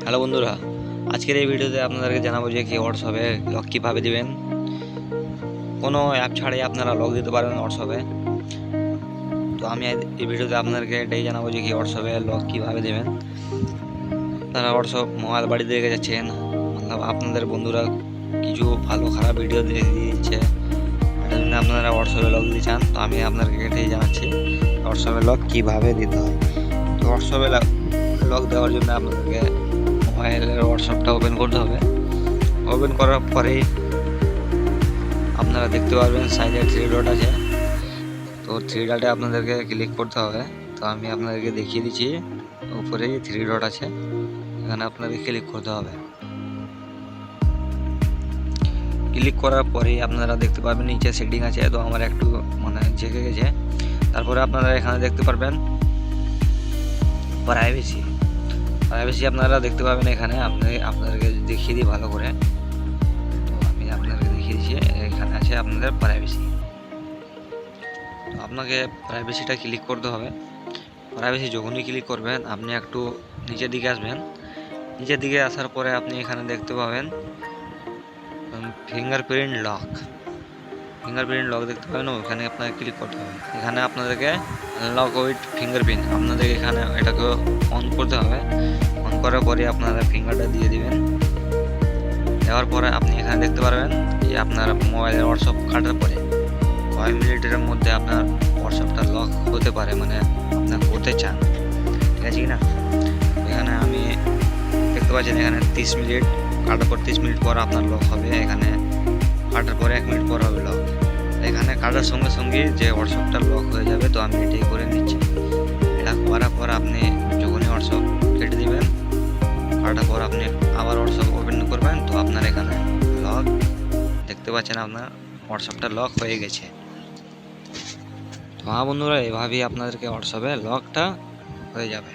Hello বন্ধুরা, আজকের এই ভিডিওতে আপনাদেরকে জানাবো যে কি হোয়াটসঅ্যাপে লক কীভাবে দিবেন। কোনো অ্যাপ ছাড়াই আপনারা লক দিতে পারবেন হোয়াটসঅ্যাপে। তো আমি এই ভিডিওতে আপনাদেরকে এটাই জানাবো যে কি হোয়াটসঅ্যাপে লক কীভাবে দেবেন। আপনারা হোয়াটসঅ্যাপ মোবাইল বাড়িতে রেখে যাচ্ছেন, মতলব আপনাদের বন্ধুরা কিছু ভালো খারাপ ভিডিও দিয়ে দিচ্ছে, এটার জন্য আপনারা হোয়াটসঅ্যাপে লক দিতে চান। তো আমি আপনাদেরকে এটাই জানাচ্ছি হোয়াটসঅ্যাপে লক কীভাবে দিতে হয়। তো হোয়াটসঅ্যাপে লক দেওয়ার জন্য আপনাদেরকে মোবাইলের হোয়াটসঅ্যাপটা ওপেন করতে হবে। ওপেন করার পরেই আপনারা দেখতে পারবেন সাইডে 3 ডট আছে। তো 3 ডটে আপনাদেরকে ক্লিক করতে হবে। তো আমি আপনাদেরকে দেখিয়ে দিচ্ছি, উপরেই 3 ডট আছে, এখানে আপনাদের ক্লিক করতে হবে। ক্লিক করার পরেই আপনারা দেখতে পারবেন নিচে সেটিং আছে। তো আমার একটু জেগে গেছে। তারপরে আপনারা এখানে দেখতে পারবেন প্রাইভেসি আপনারা দেখতে পাবেন। এখানে আপনাদেরকে দেখিয়ে দিই ভালো করে। তো আমি আপনাদেরকে দেখিয়ে দিচ্ছি, এখানে আছে আপনাদের প্রাইভেসি। তো আপনাকে প্রাইভেসিটা ক্লিক করতে হবে। প্রাইভেসি যখনই ক্লিক করবেন আপনি একটু নিচের দিকে আসবেন। নিচের দিকে আসার পরে আপনি এখানে দেখতে পাবেন ফিঙ্গারপ্রিন্ট লক দেখতে পাবেন, ওখানে আপনাকে ক্লিক করতে হবে। এখানে আপনাদেরকে লক উইথ ফিঙ্গারপ্রিন্ট আপনাদের এখানে এটাকে অন করতে হবে। অন করার পরে আপনারা ফিঙ্গারটা দিয়ে দিবেন। দেওয়ার পরে আপনি এখানে দেখতে পারবেন যে আপনার মোবাইলের হোয়াটসঅ্যাপ কাটার পরে কয় মিনিটের মধ্যে আপনার হোয়াটসঅ্যাপটা লক হতে পারে, আপনার হতে চান, ঠিক আছে কি না। এখানে আমি দেখতে পাচ্ছেন এখানে 30 মিনিট কাটার পর 30 মিনিট পর আপনার লক হবে। এখানে কাটার পরে 1 মিনিট পর হবে লক। এখানে কাটার সঙ্গে সঙ্গে যে হোয়াটসঅ্যাপটা লক হয়ে যাবে। তো আমি এটাই করে নিচ্ছি। এটা করার পর আপনি যখনই হোয়াটসঅ্যাপ কেটে দেবেন, কাটার পর আপনি আবার হোয়াটসঅ্যাপ ওপেন করবেন। তো আপনার এখানে লক দেখতে পাচ্ছেন, আপনার হোয়াটসঅ্যাপটা লক হয়ে গেছে। তো হ্যাঁ বন্ধুরা, এভাবেই আপনাদেরকে হোয়াটসঅ্যাপে লকটা হয়ে যাবে।